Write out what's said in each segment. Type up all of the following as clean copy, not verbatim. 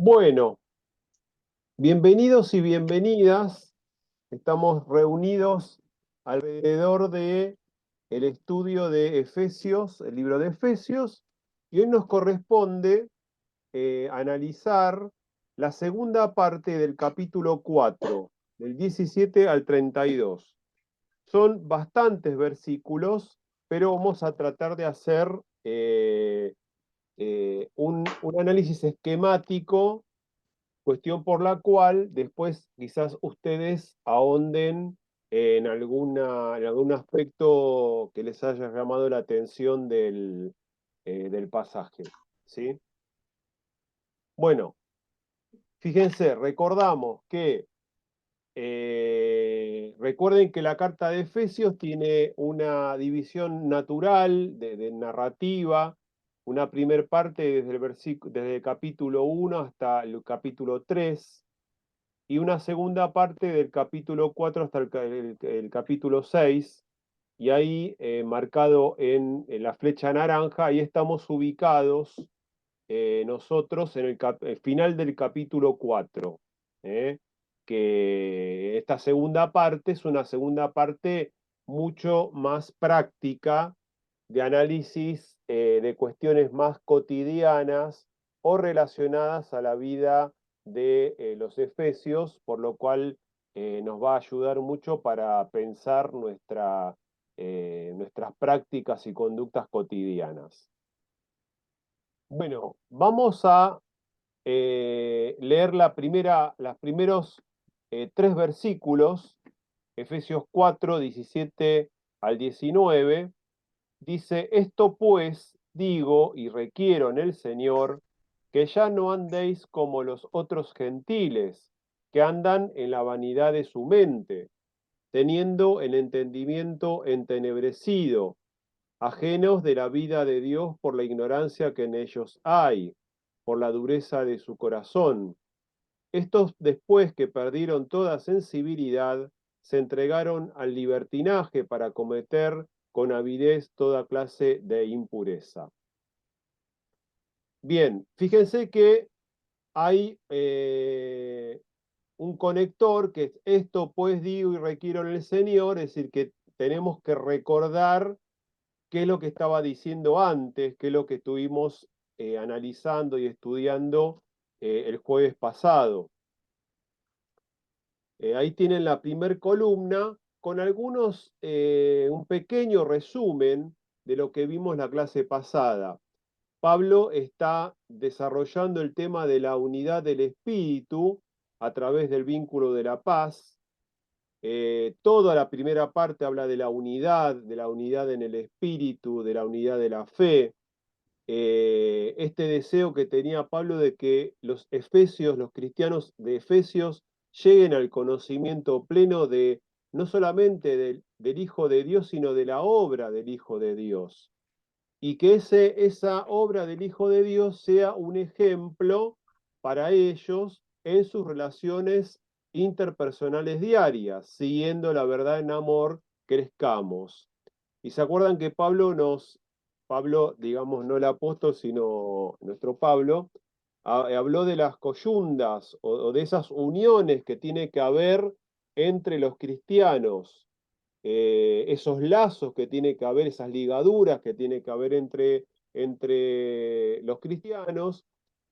Bueno, bienvenidos y bienvenidas. Estamos reunidos alrededor de el estudio de Efesios, el libro de Efesios, y hoy nos corresponde analizar la segunda parte del capítulo 4, del 17 al 32. Son bastantes versículos, pero vamos a tratar de hacer un análisis esquemático, cuestión por la cual después quizás ustedes ahonden en algún aspecto que les haya llamado la atención del pasaje, ¿sí? Bueno, fíjense, recordamos que recuerden que la carta de Efesios tiene una división natural de narrativa, una primer parte desde el capítulo 1 hasta el capítulo 3, y una segunda parte del capítulo 4 hasta el capítulo 6, y ahí marcado en la flecha naranja, ahí estamos ubicados nosotros en el final del capítulo 4, ¿eh? Que esta segunda parte es una segunda parte mucho más práctica, de análisis de cuestiones más cotidianas o relacionadas a la vida de los efesios, por lo cual nos va a ayudar mucho para pensar nuestras prácticas y conductas cotidianas. Bueno, vamos a leer los primeros tres versículos, Efesios 4, 17 al 19. Dice: esto pues digo y requiero en el Señor, que ya no andéis como los otros gentiles, que andan en la vanidad de su mente, teniendo el entendimiento entenebrecido, ajenos de la vida de Dios por la ignorancia que en ellos hay, por la dureza de su corazón. Estos, después que perdieron toda sensibilidad, se entregaron al libertinaje para cometer con avidez toda clase de impureza. Bien, fíjense que hay un conector que es esto pues digo y requiero en el Señor, es decir, que tenemos que recordar qué es lo que estaba diciendo antes, qué es lo que estuvimos analizando y estudiando el jueves pasado. Ahí tienen la primer columna con un pequeño resumen de lo que vimos la clase pasada. Pablo está desarrollando el tema de la unidad del espíritu a través del vínculo de la paz. Toda la primera parte habla de la unidad en el espíritu, de la unidad de la fe. Este deseo que tenía Pablo de que los efesios, los cristianos de Efesios, lleguen al conocimiento pleno de no solamente del Hijo de Dios, sino de la obra del Hijo de Dios. Y que esa obra del Hijo de Dios sea un ejemplo para ellos en sus relaciones interpersonales diarias, siguiendo la verdad en amor, crezcamos. Y se acuerdan que Pablo, digamos, no el apóstol, sino nuestro Pablo, habló de las coyundas o de esas uniones que tiene que haber entre los cristianos, esos lazos que tiene que haber, esas ligaduras que tiene que haber entre los cristianos.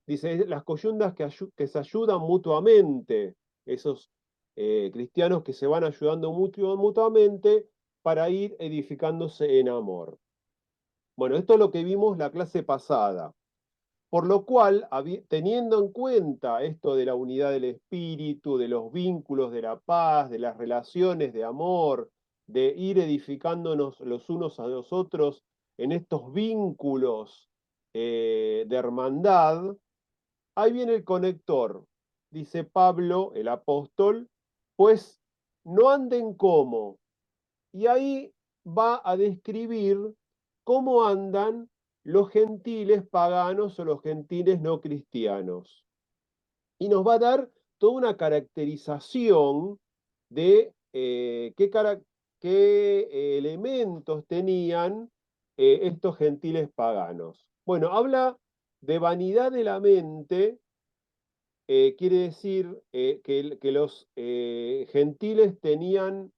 Dice, las coyundas que se ayudan mutuamente, esos cristianos que se van ayudando mutuamente para ir edificándose en amor. Bueno, esto es lo que vimos la clase pasada. Por lo cual, teniendo en cuenta esto de la unidad del espíritu, de los vínculos de la paz, de las relaciones de amor, de ir edificándonos los unos a los otros en estos vínculos de hermandad, ahí viene el conector. Dice Pablo, el apóstol, pues no anden como. Y ahí va a describir cómo andan los gentiles paganos o los gentiles no cristianos. Y nos va a dar toda una caracterización de qué elementos tenían estos gentiles paganos. Bueno, habla de vanidad de la mente, quiere decir que los gentiles tenían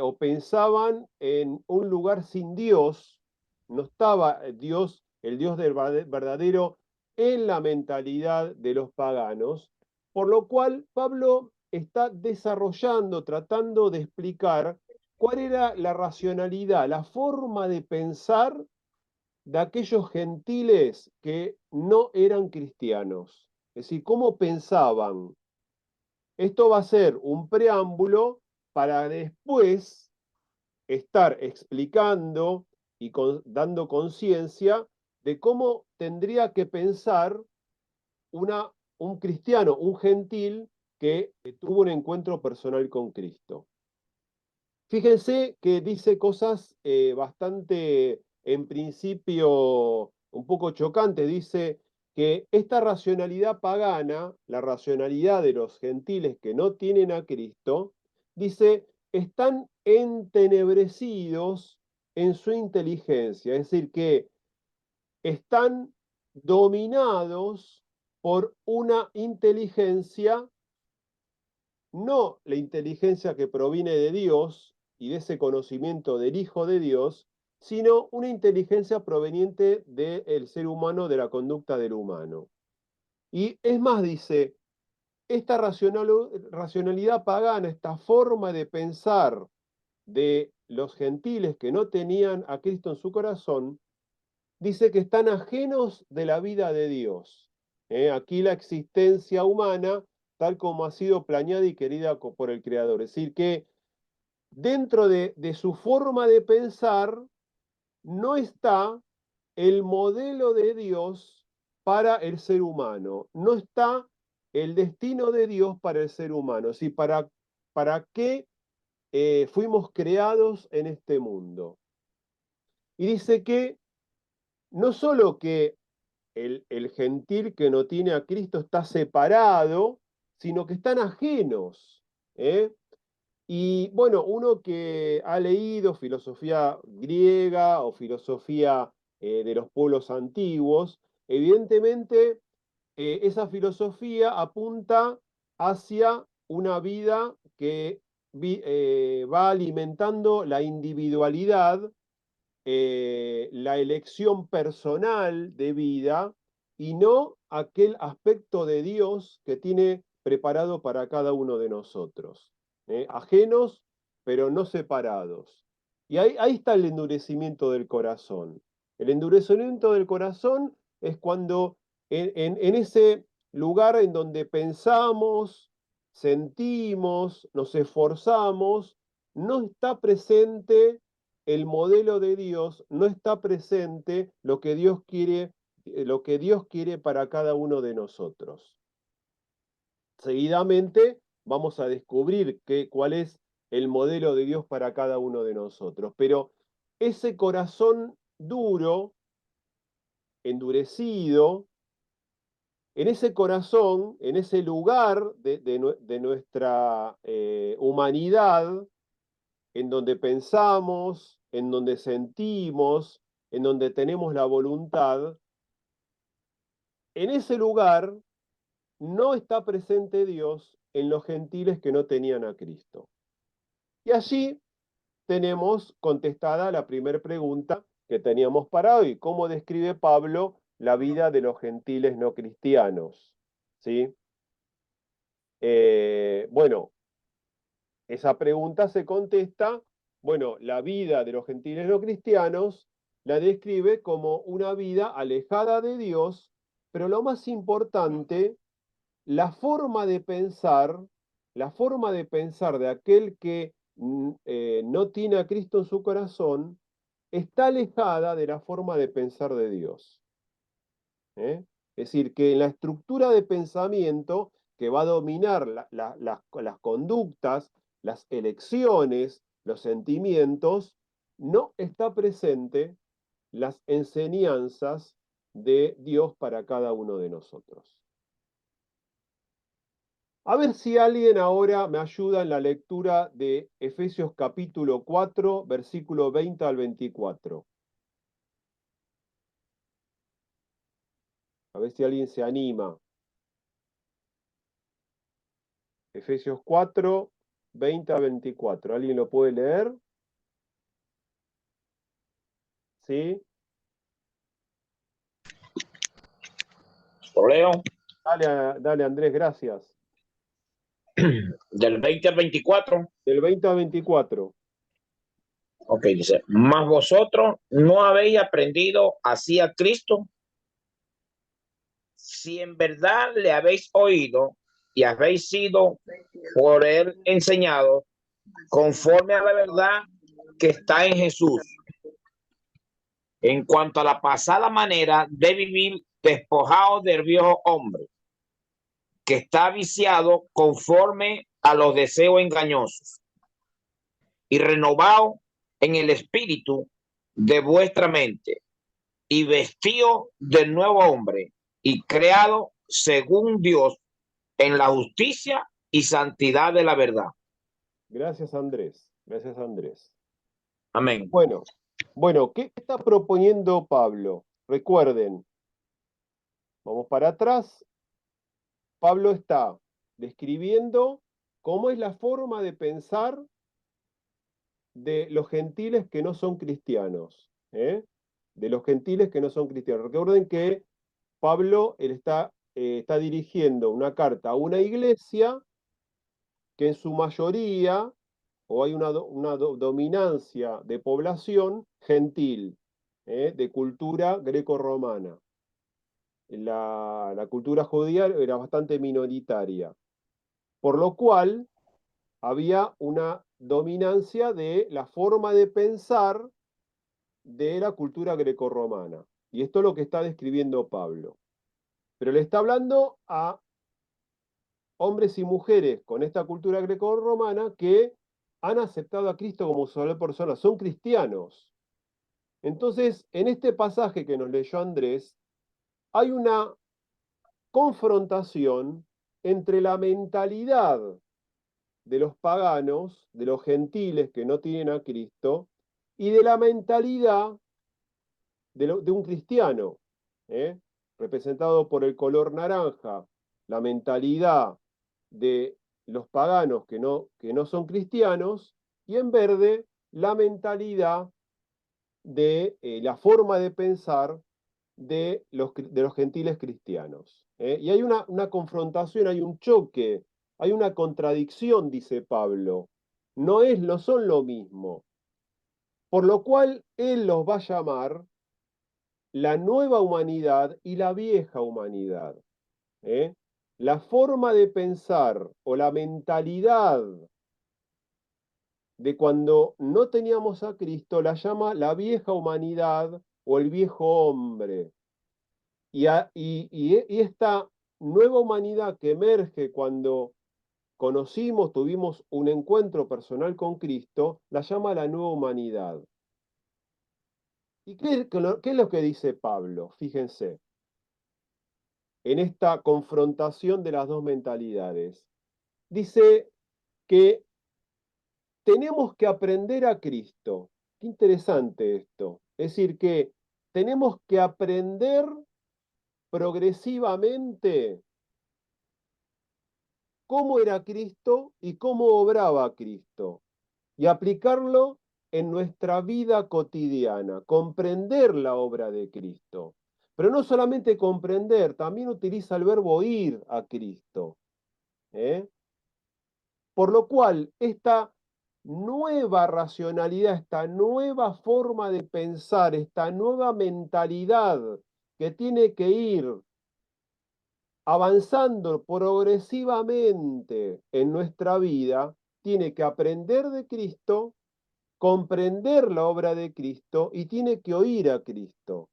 o pensaban en un lugar sin Dios, no estaba Dios, el Dios del verdadero, en la mentalidad de los paganos, por lo cual Pablo está desarrollando, tratando de explicar cuál era la racionalidad, la forma de pensar de aquellos gentiles que no eran cristianos. Es decir, cómo pensaban. Esto va a ser un preámbulo para después estar explicando y dando conciencia de cómo tendría que pensar un cristiano, un gentil que tuvo un encuentro personal con Cristo. Fíjense que dice cosas bastante, en principio, un poco chocantes. Dice que esta racionalidad pagana, la racionalidad de los gentiles que no tienen a Cristo, dice, están entenebrecidos en su inteligencia, es decir, que están dominados por una inteligencia, no la inteligencia que proviene de Dios y de ese conocimiento del Hijo de Dios, sino una inteligencia proveniente del ser humano, de la conducta del humano. Y es más, dice, esta racionalidad pagana, esta forma de pensar de los gentiles que no tenían a Cristo en su corazón, dice que están ajenos de la vida de Dios. Aquí la existencia humana, tal como ha sido planeada y querida por el Creador. Es decir, que dentro de su forma de pensar no está el modelo de Dios para el ser humano, no está el destino de Dios para el ser humano, ¿sí? Para qué fuimos creados en este mundo. Y dice que no solo que el gentil que no tiene a Cristo está separado, sino que están ajenos. ¿Eh? Y bueno, uno que ha leído filosofía griega o filosofía de los pueblos antiguos, evidentemente esa filosofía apunta hacia una vida que va alimentando la individualidad, la elección personal de vida y no aquel aspecto de Dios que tiene preparado para cada uno de nosotros. Ajenos, pero no separados. Y ahí está el endurecimiento del corazón. El endurecimiento del corazón es cuando en ese lugar en donde pensamos, sentimos, nos esforzamos, no está presente el modelo de Dios, no está presente lo que Dios quiere para cada uno de nosotros. Seguidamente vamos a descubrir cuál es el modelo de Dios para cada uno de nosotros. Pero ese corazón duro, endurecido, en ese corazón, en ese lugar de nuestra humanidad, en donde pensamos, en donde sentimos, en donde tenemos la voluntad, en ese lugar no está presente Dios en los gentiles que no tenían a Cristo. Y allí tenemos contestada la primera pregunta que teníamos para hoy: ¿cómo describe Pablo la vida de los gentiles no cristianos? ¿Sí? Bueno, esa pregunta se contesta, bueno, la vida de los gentiles no cristianos la describe como una vida alejada de Dios, pero lo más importante, la forma de pensar, la forma de pensar de aquel que no tiene a Cristo en su corazón, está alejada de la forma de pensar de Dios. ¿Eh? Es decir, que en la estructura de pensamiento que va a dominar las conductas, las elecciones, los sentimientos, no está presente las enseñanzas de Dios para cada uno de nosotros. A ver si alguien ahora me ayuda en la lectura de Efesios capítulo 4, versículo 20 al 24. A ver si alguien se anima. Efesios 4, 20 a 24. ¿Alguien lo puede leer? ¿Sí? Lo leo. Dale, Andrés, gracias. Del 20 al 24. Del 20 al 24. Ok, dice, mas vosotros no habéis aprendido así a Cristo, si en verdad le habéis oído y habéis sido por él enseñado conforme a la verdad que está en Jesús, en cuanto a la pasada manera de vivir despojado del viejo hombre, que está viciado conforme a los deseos engañosos, y renovado en el espíritu de vuestra mente, y vestido del nuevo hombre, y creado según Dios en la justicia y santidad de la verdad. Gracias, Andrés. Gracias, Andrés. Amén. Bueno, ¿qué está proponiendo Pablo? Recuerden, vamos para atrás. Pablo está describiendo cómo es la forma de pensar de los gentiles que no son cristianos. De los gentiles que no son cristianos. Recuerden que Pablo está dirigiendo una carta a una iglesia que en su mayoría, o hay una dominancia de población gentil, de cultura greco-romana. La cultura judía era bastante minoritaria, por lo cual había una dominancia de la forma de pensar de la cultura grecorromana. Y esto es lo que está describiendo Pablo. Pero le está hablando a hombres y mujeres con esta cultura grecorromana que han aceptado a Cristo como su persona, son cristianos. Entonces, en este pasaje que nos leyó Andrés, hay una confrontación entre la mentalidad de los paganos, de los gentiles que no tienen a Cristo, y de la mentalidad de un cristiano, ¿eh? Representado por el color naranja, la mentalidad de los paganos que no son cristianos, y en verde, la mentalidad de la forma de pensar de los gentiles cristianos. Y hay una confrontación, hay un choque, hay una contradicción, dice Pablo. No son lo mismo. Por lo cual él los va a llamar la nueva humanidad y la vieja humanidad. ¿eh? La forma de pensar o la mentalidad de cuando no teníamos a Cristo la llama la vieja humanidad o el viejo hombre. Y esta nueva humanidad que emerge cuando tuvimos un encuentro personal con Cristo, la llama la nueva humanidad. ¿Y qué es lo que dice Pablo? Fíjense, en esta confrontación de las dos mentalidades. Dice que tenemos que aprender a Cristo. Qué interesante esto. Es decir, que tenemos que aprender progresivamente cómo era Cristo y cómo obraba Cristo, y aplicarlo en nuestra vida cotidiana, comprender la obra de Cristo. Pero no solamente comprender, también utiliza el verbo ir a Cristo. ¿eh? Por lo cual, esta nueva racionalidad, esta nueva forma de pensar, esta nueva mentalidad que tiene que ir avanzando progresivamente en nuestra vida, tiene que aprender de Cristo, comprender la obra de Cristo y tiene que oír a Cristo.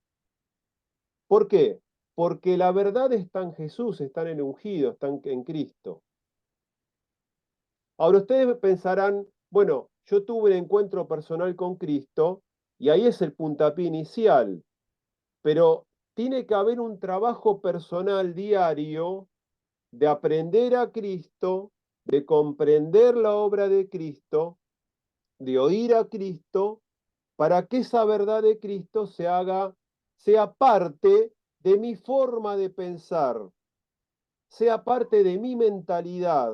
¿Por qué? Porque la verdad está en Jesús, está en el ungido, está en Cristo. Ahora ustedes pensarán, bueno, yo tuve un encuentro personal con Cristo y ahí es el puntapié inicial, pero tiene que haber un trabajo personal diario de aprender a Cristo, de comprender la obra de Cristo, de oír a Cristo, para que esa verdad de Cristo sea parte de mi forma de pensar, sea parte de mi mentalidad.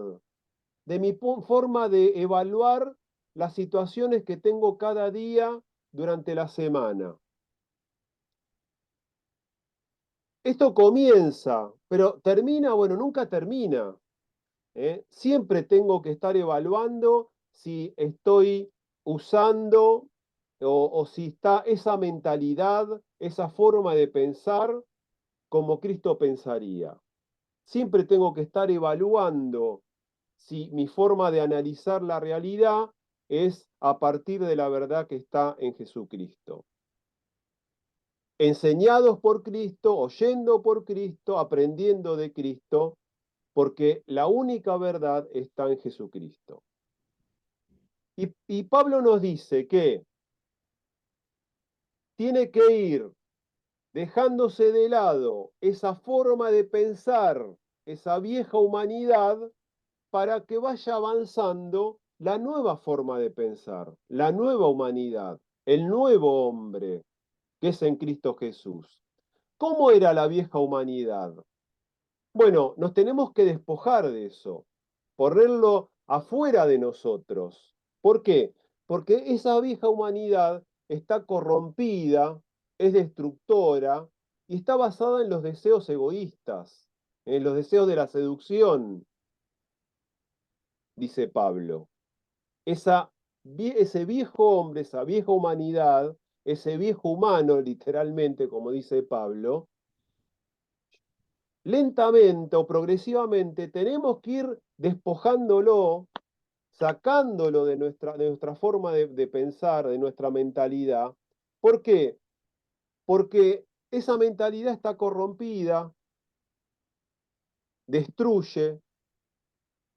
de mi forma de evaluar las situaciones que tengo cada día durante la semana. Esto comienza, pero termina, bueno, nunca termina. Siempre tengo que estar evaluando si estoy usando o si está esa mentalidad, esa forma de pensar como Cristo pensaría. Siempre tengo que estar evaluando si mi forma de analizar la realidad es a partir de la verdad que está en Jesucristo. Enseñados por Cristo, oyendo por Cristo, aprendiendo de Cristo, porque la única verdad está en Jesucristo. Y Pablo nos dice que tiene que ir dejándose de lado esa forma de pensar, esa vieja humanidad, para que vaya avanzando la nueva forma de pensar, la nueva humanidad, el nuevo hombre, que es en Cristo Jesús. ¿Cómo era la vieja humanidad? Bueno, nos tenemos que despojar de eso, ponerlo afuera de nosotros. ¿Por qué? Porque esa vieja humanidad está corrompida, es destructora y está basada en los deseos egoístas, en los deseos de la seducción, dice Pablo. Ese viejo hombre, esa vieja humanidad, ese viejo humano, literalmente, como dice Pablo, lentamente o progresivamente tenemos que ir despojándolo, sacándolo de nuestra forma de pensar, de nuestra mentalidad. ¿Por qué? Porque esa mentalidad está corrompida, destruye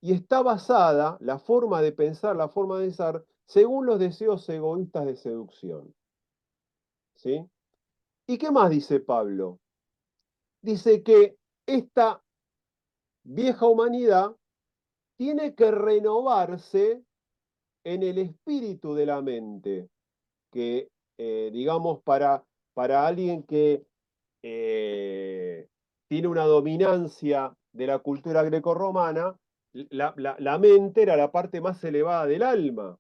y está basada, la forma de pensar, la forma de pensar, según los deseos egoístas de seducción. ¿Sí? ¿Y qué más dice Pablo? Dice que esta vieja humanidad tiene que renovarse en el espíritu de la mente, que digamos para alguien que tiene una dominancia de la cultura grecorromana, la mente era la parte más elevada del alma,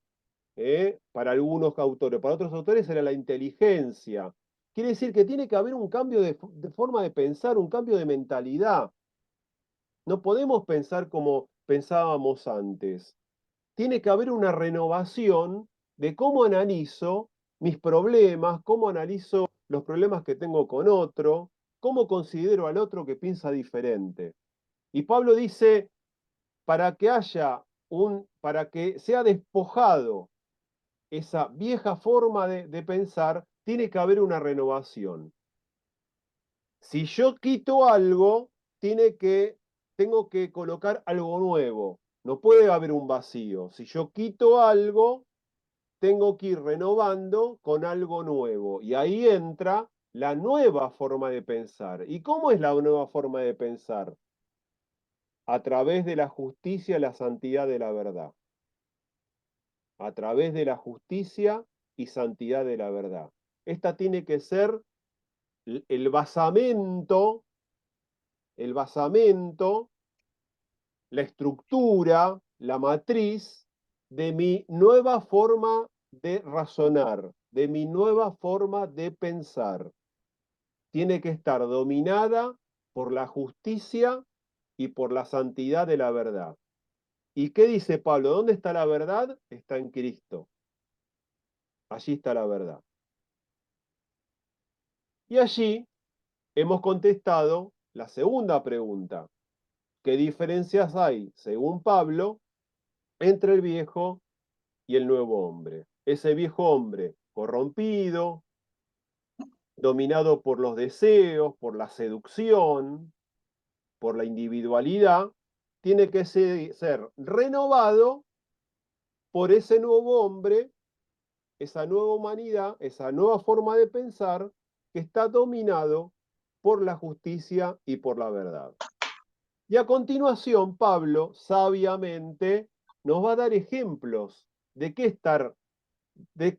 para algunos autores, para otros autores era la inteligencia. Quiere decir que tiene que haber un cambio de forma de pensar, un cambio de mentalidad. No podemos pensar como pensábamos antes. Tiene que haber una renovación de cómo analizo mis problemas, cómo analizo los problemas que tengo con otro, cómo considero al otro que piensa diferente. Y Pablo dice, para que sea despojado esa vieja forma de pensar, tiene que haber una renovación. Si yo quito algo, tengo que colocar algo nuevo. No puede haber un vacío. Si yo quito algo, tengo que ir renovando con algo nuevo. Y ahí entra la nueva forma de pensar. ¿Y cómo es la nueva forma de pensar? A través de la justicia y la santidad de la verdad. A través de la justicia y santidad de la verdad. Esta tiene que ser el basamento, la estructura, la matriz de mi nueva forma de razonar, de mi nueva forma de pensar. Tiene que estar dominada por la justicia y por la santidad de la verdad. ¿Y qué dice Pablo? ¿Dónde está la verdad? Está en Cristo. Allí está la verdad. Y allí hemos contestado la segunda pregunta. ¿Qué diferencias hay, según Pablo, entre el viejo y el nuevo hombre? Ese viejo hombre corrompido, dominado por los deseos, por la seducción, por la individualidad, tiene que ser renovado por ese nuevo hombre, esa nueva humanidad, esa nueva forma de pensar que está dominado por la justicia y por la verdad. Y a continuación, Pablo sabiamente nos va a dar ejemplos de qué estar, de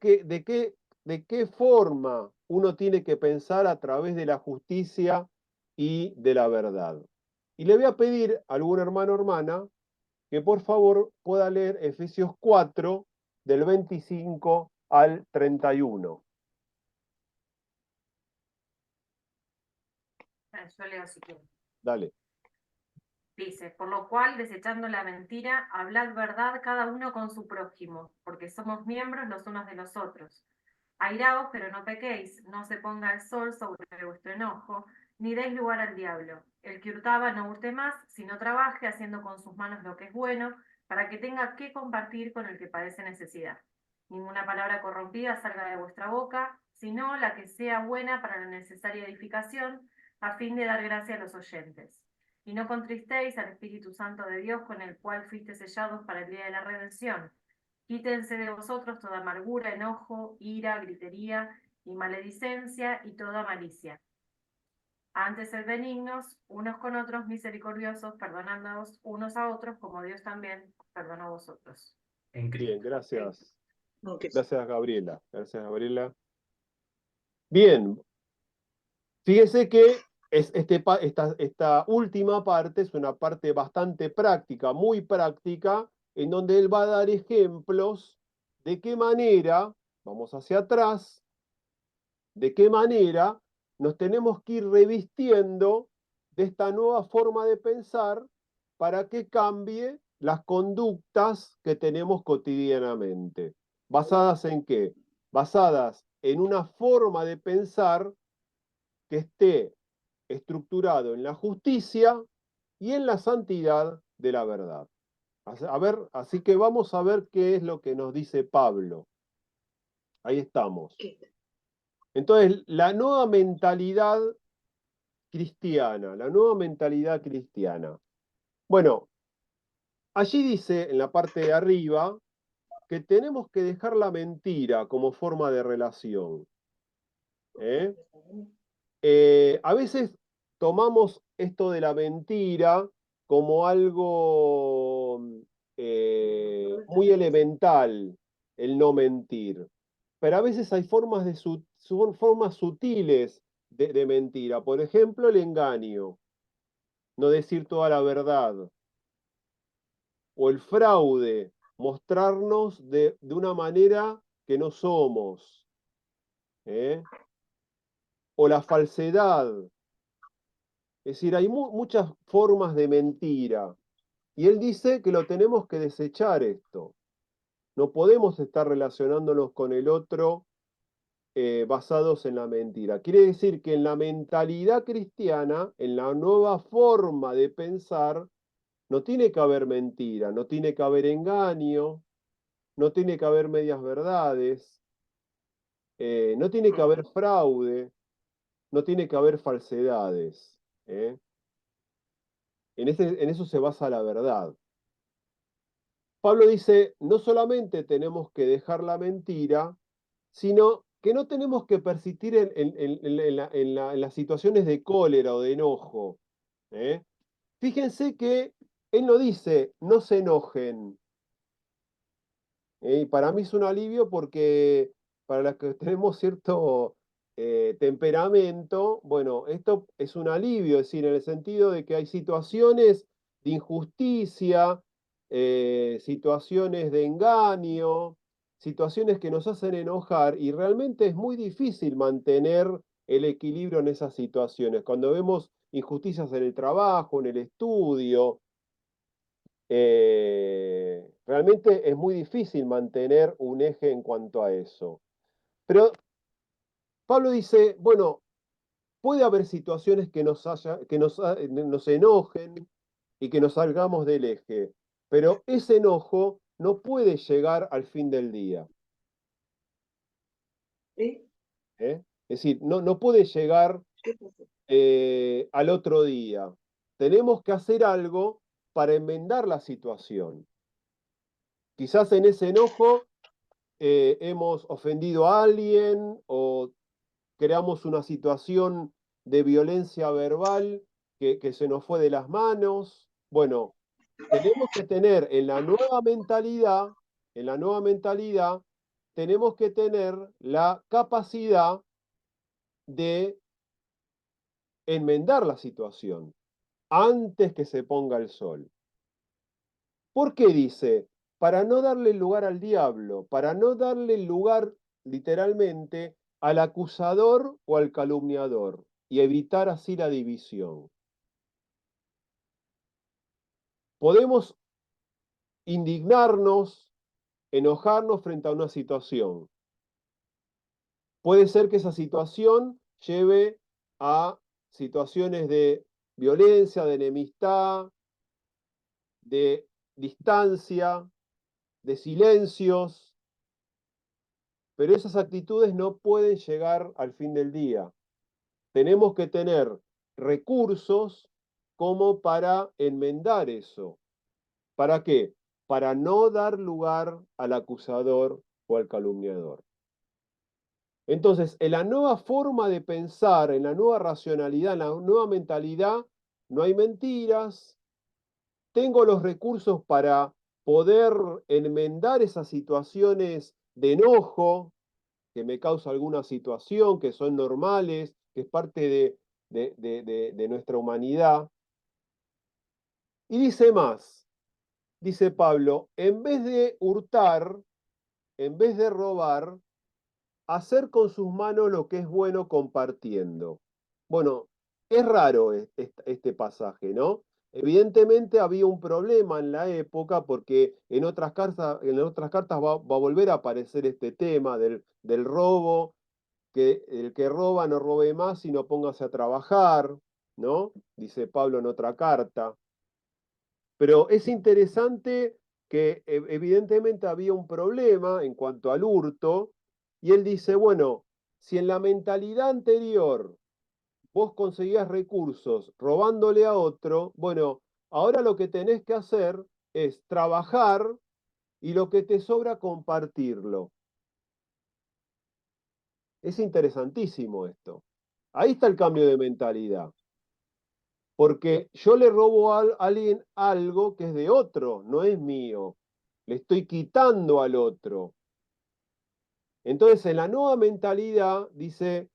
qué forma uno tiene que pensar a través de la justicia y de la verdad. Y le voy a pedir a algún hermano o hermana que por favor pueda leer Efesios 4, del 25 al 31. Yo leo si quiero. Dale. Dice, por lo cual, desechando la mentira, hablad verdad cada uno con su prójimo, porque somos miembros los unos de los otros. Airaos, pero no pequéis, no se ponga el sol sobre vuestro enojo, ni deis lugar al diablo. El que hurtaba no hurte más, sino trabaje haciendo con sus manos lo que es bueno, para que tenga que compartir con el que padece necesidad. Ninguna palabra corrompida salga de vuestra boca, sino la que sea buena para la necesaria edificación, a fin de dar gracia a los oyentes. Y no contristéis al Espíritu Santo de Dios, con el cual fuiste sellados para el día de la redención. Quítense de vosotros toda amargura, enojo, ira, gritería y maledicencia y toda malicia. Antes sed benignos, unos con otros, misericordiosos, perdonándoos unos a otros, como Dios también perdonó a vosotros. Bien, gracias. Gracias, Gabriela. Gracias, Gabriela. Bien. Fíjese que esta última parte es una parte bastante práctica, muy práctica, en donde él va a dar ejemplos de qué manera, vamos hacia atrás, de qué manera nos tenemos que ir revistiendo de esta nueva forma de pensar para que cambie las conductas que tenemos cotidianamente. ¿Basadas en qué? Basadas en una forma de pensar que esté estructurado en la justicia y en la santidad de la verdad. A ver, así que vamos a ver qué es lo que nos dice Pablo. Ahí estamos. Entonces, la nueva mentalidad cristiana, la nueva mentalidad cristiana. Bueno, allí dice en la parte de arriba que tenemos que dejar la mentira como forma de relación. A veces tomamos esto de la mentira como algo muy elemental, el no mentir. Pero a veces hay formas, son formas sutiles de mentira. Por ejemplo, el engaño, no decir toda la verdad. O el fraude, mostrarnos de una manera que no somos. O la falsedad. Es decir, hay muchas formas de mentira. Y él dice que lo tenemos que desechar esto. No podemos estar relacionándonos con el otro basados en la mentira. Quiere decir que en la mentalidad cristiana, en la nueva forma de pensar, no tiene que haber mentira, no tiene que haber engaño, no tiene que haber medias verdades, no tiene que haber fraude, no tiene que haber falsedades. En eso se basa la verdad. Pablo dice, no solamente tenemos que dejar la mentira, sino que no tenemos que persistir en las situaciones de cólera o de enojo. Fíjense que él no dice, no se enojen. Y para mí es un alivio porque para los que tenemos cierto temperamento, bueno, esto es un alivio, es decir, en el sentido de que hay situaciones de injusticia, situaciones de engaño, situaciones que nos hacen enojar y realmente es muy difícil mantener el equilibrio en esas situaciones. Cuando vemos injusticias en el trabajo, en el estudio, realmente es muy difícil mantener un eje en cuanto a eso. Pero Pablo dice, bueno, puede haber situaciones que nos enojen y que nos salgamos del eje, pero ese enojo no puede llegar al fin del día. Es decir, no puede llegar al otro día. Tenemos que hacer algo para enmendar la situación. Quizás en ese enojo hemos ofendido a alguien o creamos una situación de violencia verbal que se nos fue de las manos. Bueno, tenemos que tener en la nueva mentalidad, tenemos que tener la capacidad de enmendar la situación antes que se ponga el sol. ¿Por qué dice? Para no darle lugar al diablo, para no darle lugar literalmente al acusador o al calumniador y evitar así la división. Podemos indignarnos, enojarnos frente a una situación. Puede ser que esa situación lleve a situaciones de violencia, de enemistad, de distancia, de silencios, pero esas actitudes no pueden llegar al fin del día. Tenemos que tener recursos como para enmendar eso. ¿Para qué? Para no dar lugar al acusador o al calumniador. Entonces, en la nueva forma de pensar, en la nueva racionalidad, en la nueva mentalidad, no hay mentiras. Tengo los recursos para poder enmendar esas situaciones de enojo que me causa alguna situación, que son normales, que es parte de nuestra humanidad. Y dice más, dice Pablo, en vez de hurtar, en vez de robar, hacer con sus manos lo que es bueno compartiendo. Bueno, es raro este pasaje, ¿no? Evidentemente había un problema en la época porque en otras cartas va a volver a aparecer este tema del robo, que el que roba no robe más, sino póngase a trabajar, ¿no? Dice Pablo en otra carta. Pero es interesante que evidentemente había un problema en cuanto al hurto, y él dice, bueno, si en la mentalidad anterior vos conseguías recursos robándole a otro, bueno, ahora lo que tenés que hacer es trabajar y lo que te sobra compartirlo. Es interesantísimo esto. Ahí está el cambio de mentalidad. Porque yo le robo a alguien algo que es de otro, no es mío. Le estoy quitando al otro. Entonces, en la nueva mentalidad dice,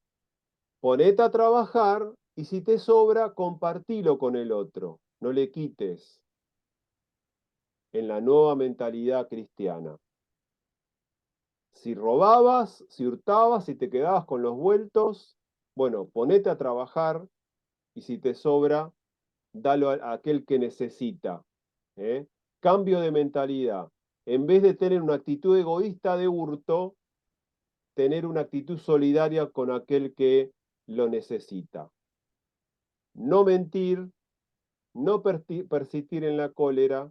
ponete a trabajar y si te sobra, compartilo con el otro. No le quites. En la nueva mentalidad cristiana. Si robabas, si hurtabas, si te quedabas con los vueltos, bueno, ponete a trabajar y si te sobra, dalo a aquel que necesita. ¿Eh? Cambio de mentalidad. En vez de tener una actitud egoísta de hurto, tener una actitud solidaria con aquel que lo necesita. No mentir, no persistir en la cólera,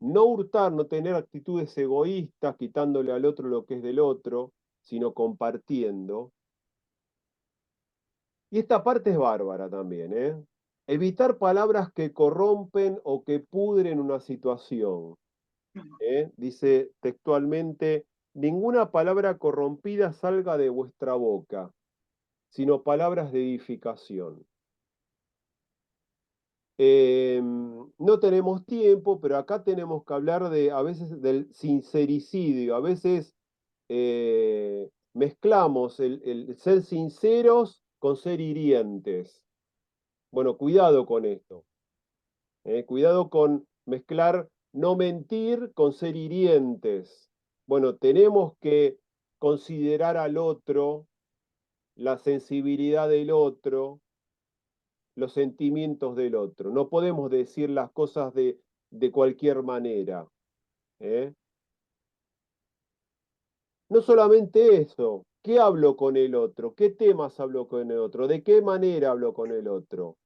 no hurtar, no tener actitudes egoístas, quitándole al otro lo que es del otro, sino compartiendo. Y esta parte es bárbara también, ¿eh? Evitar palabras que corrompen o que pudren una situación. Dice textualmente, ninguna palabra corrompida salga de vuestra boca, sino palabras de edificación. No tenemos tiempo, pero acá tenemos que hablar a veces del sincericidio, a veces mezclamos el ser sinceros con ser hirientes. Bueno, cuidado con esto. Cuidado con mezclar no mentir con ser hirientes. Bueno, tenemos que considerar al otro, la sensibilidad del otro, los sentimientos del otro. No podemos decir las cosas de cualquier manera. ¿Eh? No solamente eso, ¿qué hablo con el otro? ¿Qué temas hablo con el otro? ¿De qué manera hablo con el otro?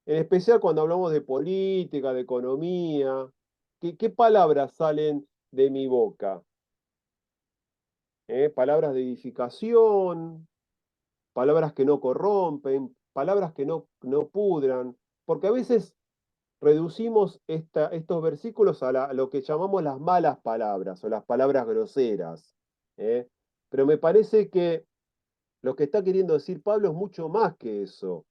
En especial cuando hablamos de política, de economía, ¿qué palabras salen de mi boca? Palabras de edificación, palabras que no corrompen, palabras que no pudran, porque a veces reducimos estos versículos a lo que llamamos las malas palabras o las palabras groseras. ¿Eh? Pero me parece que lo que está queriendo decir Pablo es mucho más que eso.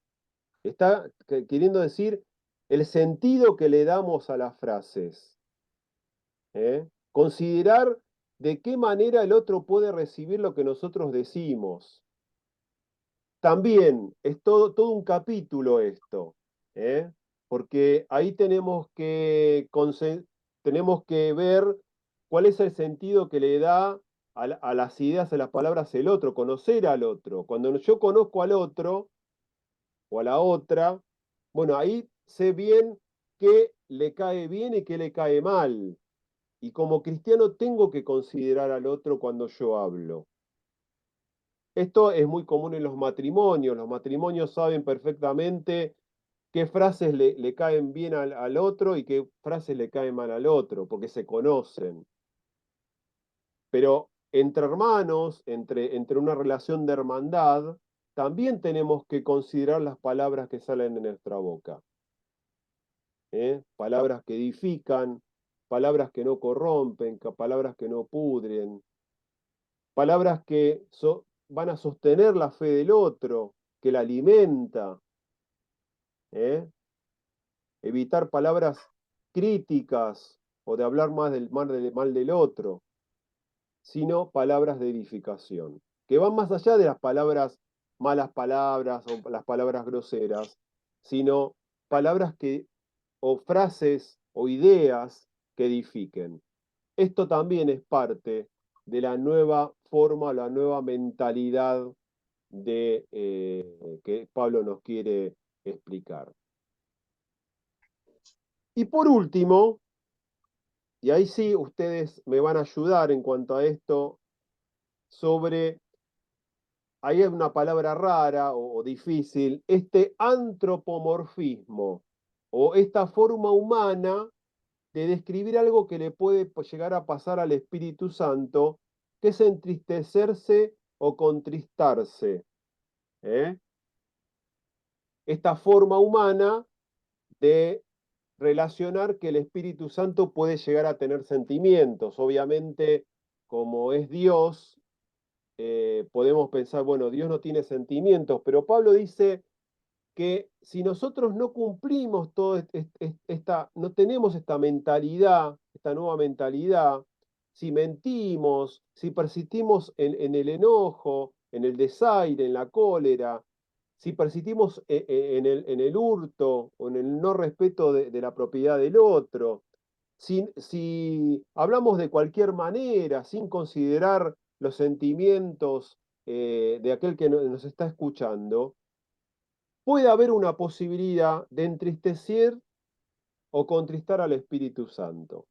Está queriendo decir el sentido que le damos a las frases. Considerar de qué manera el otro puede recibir lo que nosotros decimos. También es todo un capítulo esto, porque ahí tenemos que ver cuál es el sentido que le da a las ideas, a las palabras el otro, conocer al otro. Cuando yo conozco al otro o a la otra, bueno, ahí sé bien qué le cae bien y qué le cae mal. Y como cristiano tengo que considerar al otro cuando yo hablo. Esto es muy común en los matrimonios. Los matrimonios saben perfectamente qué frases le caen bien al otro y qué frases le caen mal al otro, porque se conocen. Pero entre hermanos, entre una relación de hermandad, también tenemos que considerar las palabras que salen de nuestra boca. Palabras que edifican, palabras que no corrompen, palabras que no pudren, palabras que van a sostener la fe del otro, que la alimenta. ¿eh? Evitar palabras críticas o de hablar mal del otro, sino palabras de edificación, que van más allá de las palabras, malas palabras o las palabras groseras, sino palabras o frases o ideas que edifiquen. Esto también es parte de la nueva forma, la nueva mentalidad que Pablo nos quiere explicar. Y por último, y ahí sí ustedes me van a ayudar en cuanto a esto, ahí hay una palabra rara o difícil, este antropomorfismo, o esta forma humana de describir algo que le puede llegar a pasar al Espíritu Santo, que es entristecerse o contristarse. Esta forma humana de relacionar que el Espíritu Santo puede llegar a tener sentimientos. Obviamente, como es Dios, podemos pensar, bueno, Dios no tiene sentimientos, pero Pablo dice que si nosotros no cumplimos no tenemos esta mentalidad, esta nueva mentalidad, si mentimos, si persistimos en el enojo, en el desaire, en la cólera, si persistimos en el hurto o en el no respeto de la propiedad del otro, si hablamos de cualquier manera, sin considerar los sentimientos de aquel que nos está escuchando, puede haber una posibilidad de entristecer o contristar al Espíritu Santo.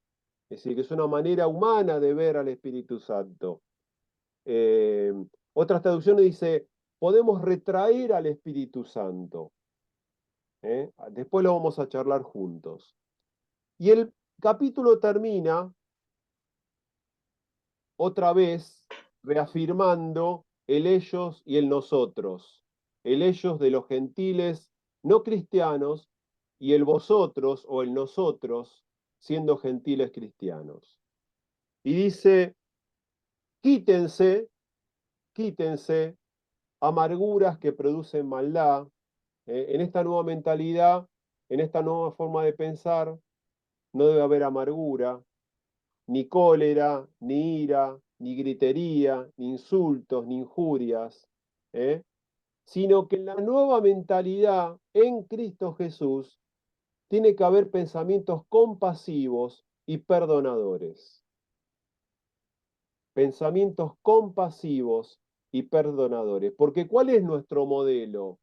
Es decir, que es una manera humana de ver al Espíritu Santo. Otras traducciones dice, podemos retraer al Espíritu Santo. Después lo vamos a charlar juntos. Y el capítulo termina otra vez reafirmando el ellos y el nosotros. El ellos de los gentiles no cristianos y el vosotros o el nosotros siendo gentiles cristianos. Y dice, quítense amarguras que producen maldad. En esta nueva mentalidad, en esta nueva forma de pensar, no debe haber amargura, ni cólera, ni ira, ni gritería, ni insultos, ni injurias, sino que en la nueva mentalidad en Cristo Jesús tiene que haber pensamientos compasivos y perdonadores. Pensamientos compasivos y perdonadores. Porque ¿cuál es nuestro modelo?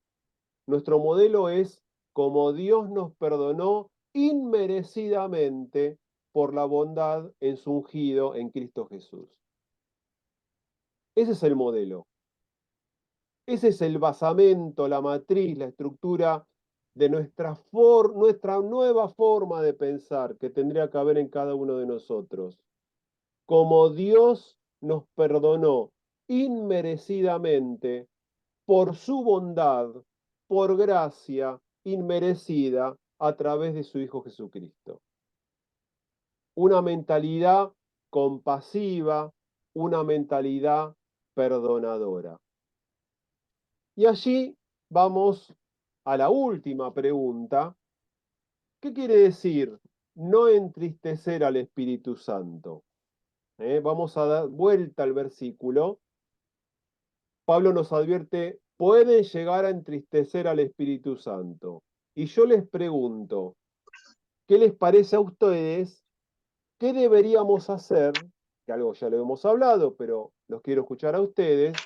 Nuestro modelo es como Dios nos perdonó inmerecidamente por la bondad en su ungido en Cristo Jesús. Ese es el modelo. Ese es el basamento, la matriz, la estructura de nuestra nueva forma de pensar que tendría que haber en cada uno de nosotros. Como Dios nos perdonó inmerecidamente por su bondad, por gracia inmerecida a través de su Hijo Jesucristo. Una mentalidad compasiva, una mentalidad perdonadora. Y allí vamos a la última pregunta. ¿Qué quiere decir no entristecer al Espíritu Santo? Vamos a dar vuelta al versículo. Pablo nos advierte, pueden llegar a entristecer al Espíritu Santo. Y yo les pregunto, ¿qué les parece a ustedes? ¿Qué deberíamos hacer? Que algo ya lo hemos hablado, pero los quiero escuchar a ustedes.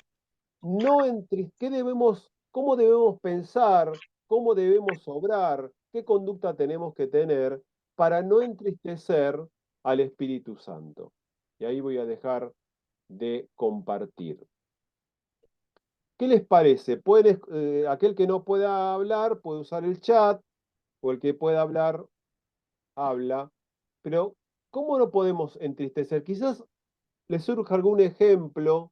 ¿Cómo debemos pensar? ¿Cómo debemos obrar? ¿Qué conducta tenemos que tener para no entristecer al Espíritu Santo? Y ahí voy a dejar de compartir. ¿Qué les parece? Aquel que no pueda hablar puede usar el chat, o el que pueda hablar, habla. Pero, ¿cómo no podemos entristecer? Quizás les surja algún ejemplo,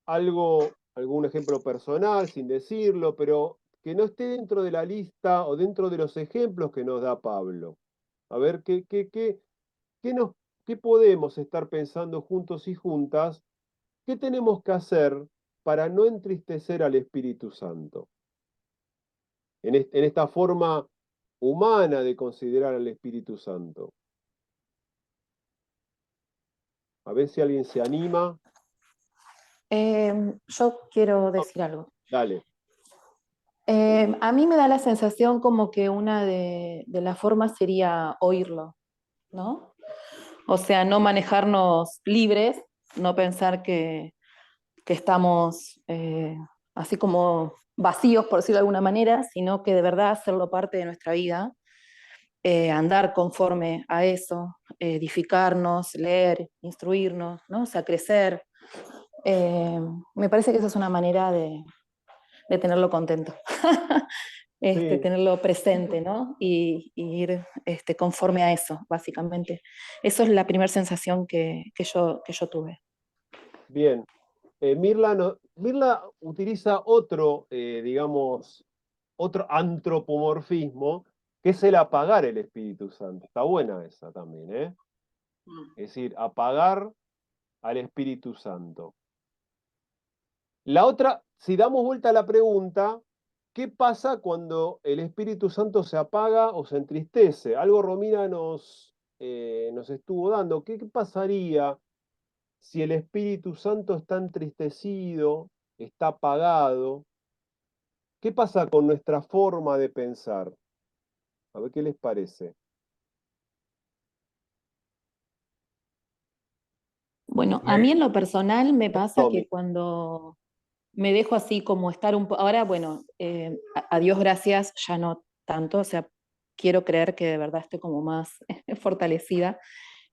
algún ejemplo personal, sin decirlo, pero que no esté dentro de la lista o dentro de los ejemplos que nos da Pablo. A ver, qué nos, qué podemos estar pensando juntos y juntas? ¿Qué tenemos que hacer para no entristecer al Espíritu Santo? En esta forma humana de considerar al Espíritu Santo. A ver si alguien se anima. Yo quiero decir algo. Dale. A mí me da la sensación como que una de las formas sería oírlo, ¿no? O sea, no manejarnos libres, no pensar que estamos así como vacíos, por decirlo de alguna manera, sino que de verdad hacerlo parte de nuestra vida, andar conforme a eso, edificarnos, leer, instruirnos, ¿no? O sea, crecer. Me parece que esa es una manera de tenerlo contento, Sí, tenerlo presente, ¿no? Y ir conforme a eso, básicamente. Eso es la primera sensación que yo tuve. bien. Mirla utiliza digamos, otro antropomorfismo, que es el apagar el Espíritu Santo. Está buena esa también, ¿eh? Es decir, apagar al Espíritu Santo. La otra, si damos vuelta a la pregunta, ¿qué pasa cuando el Espíritu Santo se apaga o se entristece? Algo Romina nos estuvo dando. ¿Qué pasaría si el Espíritu Santo está entristecido, está apagado? ¿Qué pasa con nuestra forma de pensar? A ver qué les parece. Bueno, a mí en lo personal me pasa Tommy. que cuando me dejo así como estar un poco, ahora bueno, a Dios gracias, ya no tanto, o sea, quiero creer que de verdad estoy como más fortalecida,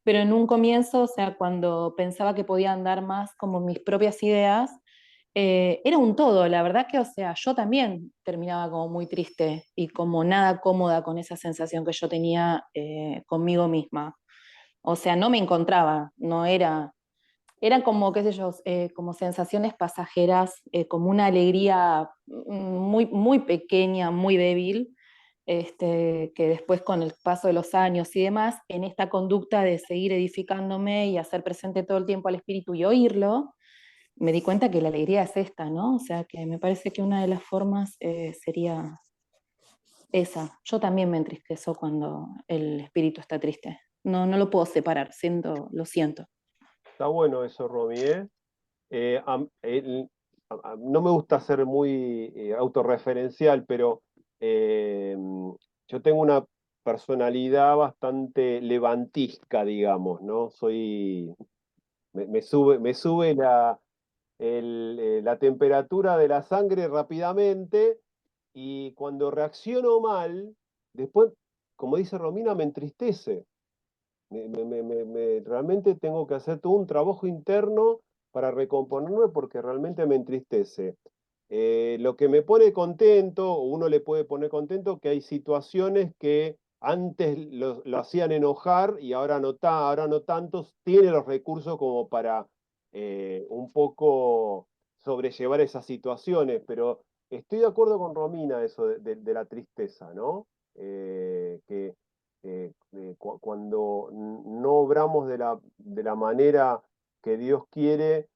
pero en un comienzo, o sea, cuando pensaba que podía andar más como mis propias ideas, era un todo, la verdad que, o sea, yo también terminaba como muy triste y como nada cómoda con esa sensación que yo tenía conmigo misma. O sea, no me encontraba, no era, eran como, qué sé yo, como sensaciones pasajeras, como una alegría muy, muy pequeña, muy débil, que después con el paso de los años y demás, en esta conducta de seguir edificándome y hacer presente todo el tiempo al espíritu y oírlo, me di cuenta que la alegría es esta, ¿no? O sea, que me parece que una de las formas sería esa. Yo también me entristezo cuando el espíritu está triste. No, no lo puedo separar, lo siento. Está bueno eso, Romy, ¿eh? No me gusta ser muy autorreferencial, pero yo tengo una personalidad bastante levantisca, digamos, ¿no? Me sube la temperatura de la sangre rápidamente, y cuando reacciono mal, después, como dice Romina, me entristece. Realmente tengo que hacer todo un trabajo interno para recomponerme, porque realmente me entristece. Lo que me pone contento, o uno le puede poner contento, que hay situaciones que antes lo hacían enojar y ahora no tanto, tiene los recursos como para un poco sobrellevar esas situaciones, pero estoy de acuerdo con Romina eso de la tristeza, ¿no? Cuando no obramos de la manera que Dios quiere,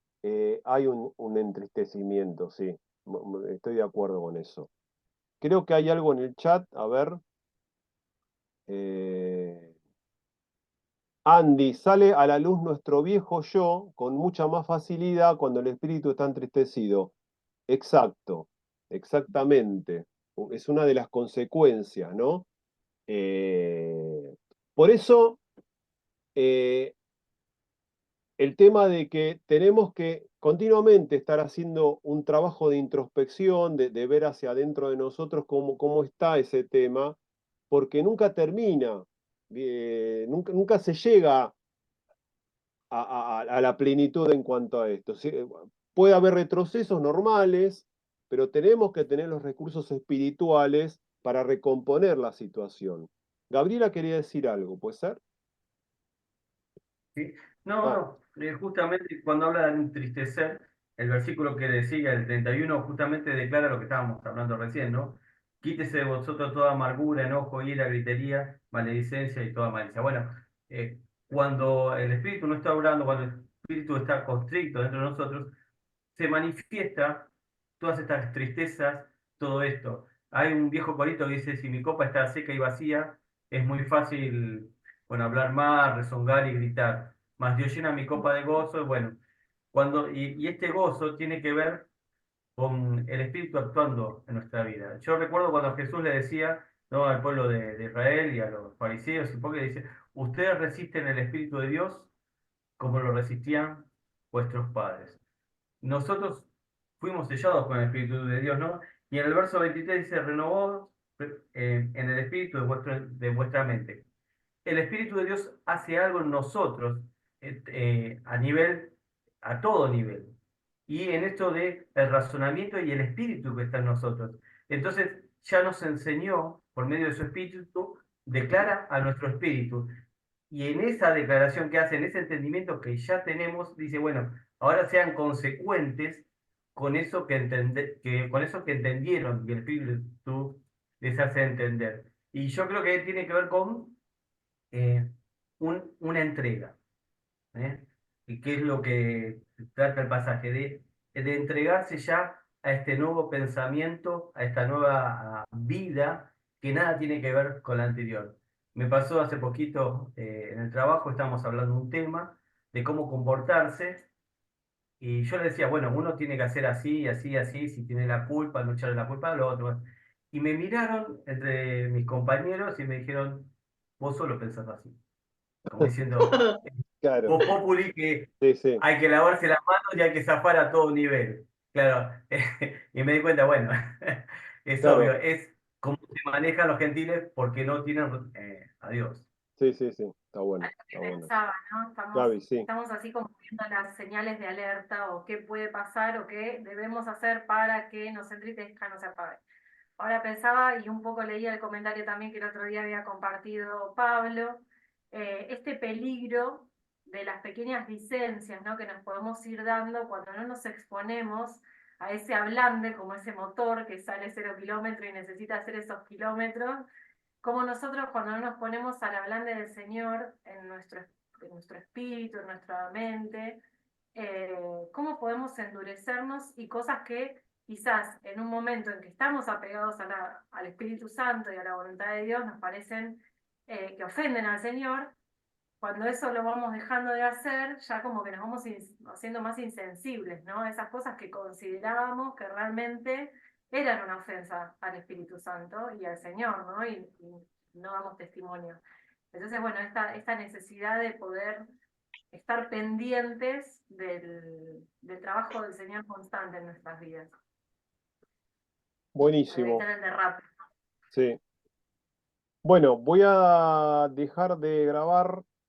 hay un entristecimiento, sí. Estoy de acuerdo con eso. Creo que hay algo en el chat, a ver. eh, Andy, sale a la luz nuestro viejo yo con mucha más facilidad cuando el espíritu está entristecido. Exacto, exactamente. es una de las consecuencias, ¿no? Por eso, el tema de que tenemos que continuamente estar haciendo un trabajo de introspección, de ver hacia adentro de nosotros cómo está ese tema, porque nunca termina, nunca se llega a la plenitud en cuanto a esto. ¿Sí? Puede haber retrocesos normales, pero tenemos que tener los recursos espirituales para recomponer la situación. Gabriela quería decir algo, ¿puede ser? ¿Sí? No, Ah, no, justamente cuando habla de entristecer, el versículo que decía, el 31, justamente declara lo que estábamos hablando recién, ¿no? Quítese de vosotros toda amargura, enojo, ira, gritería, maledicencia y toda malicia. Bueno, cuando el Espíritu no está obrando, cuando el Espíritu está constricto dentro de nosotros, se manifiesta todas estas tristezas, todo esto. Hay un viejo corito que dice, si mi copa está seca y vacía, es muy fácil, bueno, hablar más, rezongar y gritar. Mas Dios llena mi copa de gozo, y bueno, y este gozo tiene que ver con el Espíritu actuando en nuestra vida. Yo recuerdo cuando Jesús le decía, ¿no?, al pueblo de Israel y a los fariseos, y porque dice, ustedes resisten el Espíritu de Dios como lo resistían vuestros padres. Nosotros fuimos sellados con el Espíritu de Dios, ¿no? Y en el verso 23 dice, renovados en el Espíritu de vuestra mente. El Espíritu de Dios hace algo en nosotros a todo nivel. Y en esto de el razonamiento y el Espíritu que está en nosotros. Entonces ya nos enseñó, por medio de su Espíritu, declara a nuestro Espíritu. Y en esa declaración que hace, en ese entendimiento que ya tenemos, dice, bueno, ahora sean consecuentes con eso con eso que entendieron y el Espíritu les hace entender. Y yo creo que tiene que ver con eh, una entrega. ¿Eh? ¿Y qué es lo que trata el pasaje? De entregarse ya a este nuevo pensamiento, a esta nueva vida, que nada tiene que ver con la anterior. Me pasó hace poquito en el trabajo, estábamos hablando de un tema, de cómo comportarse, y yo le decía, bueno, uno tiene que hacer así, así, así, si tiene la culpa, no echarle la culpa a lo otro. Y me miraron entre mis compañeros y me dijeron, vos solo pensás así. Como diciendo, claro, Voz Populi, que sí, sí. hay que lavarse las manos y hay que zafar a todo nivel. Claro, y me di cuenta, bueno, es obvio, Claro, es cómo se manejan los gentiles porque no tienen a Dios. sí, sí, sí, está A bueno, lo que está bueno. pensaba, ¿no? Gaby, sí. Estamos así como viendo las señales de alerta o qué puede pasar o qué debemos hacer para que nos entristezca, no se apague. Ahora pensaba y un poco leía el comentario también que el otro día había compartido Pablo, este peligro de las pequeñas licencias, ¿no?, que nos podemos ir dando cuando no nos exponemos a ese ablande, como ese motor que sale 0 kilómetros y necesita hacer esos kilómetros, como nosotros cuando no nos ponemos al ablande del Señor en nuestro espíritu, en nuestra mente, cómo podemos endurecernos y cosas que quizás en un momento en que estamos apegados al Espíritu Santo y a la voluntad de Dios nos parecen que ofenden al Señor, cuando eso lo vamos dejando de hacer, ya como que nos vamos haciendo más insensibles, ¿no? Esas cosas que considerábamos que realmente eran una ofensa al Espíritu Santo y al Señor, ¿no? Y no damos testimonio. Entonces, bueno, esta necesidad de poder estar pendientes del trabajo del Señor constante en nuestras vidas. Para Buenísimo, evitar el derrape. sí. Bueno, voy a dejar de grabar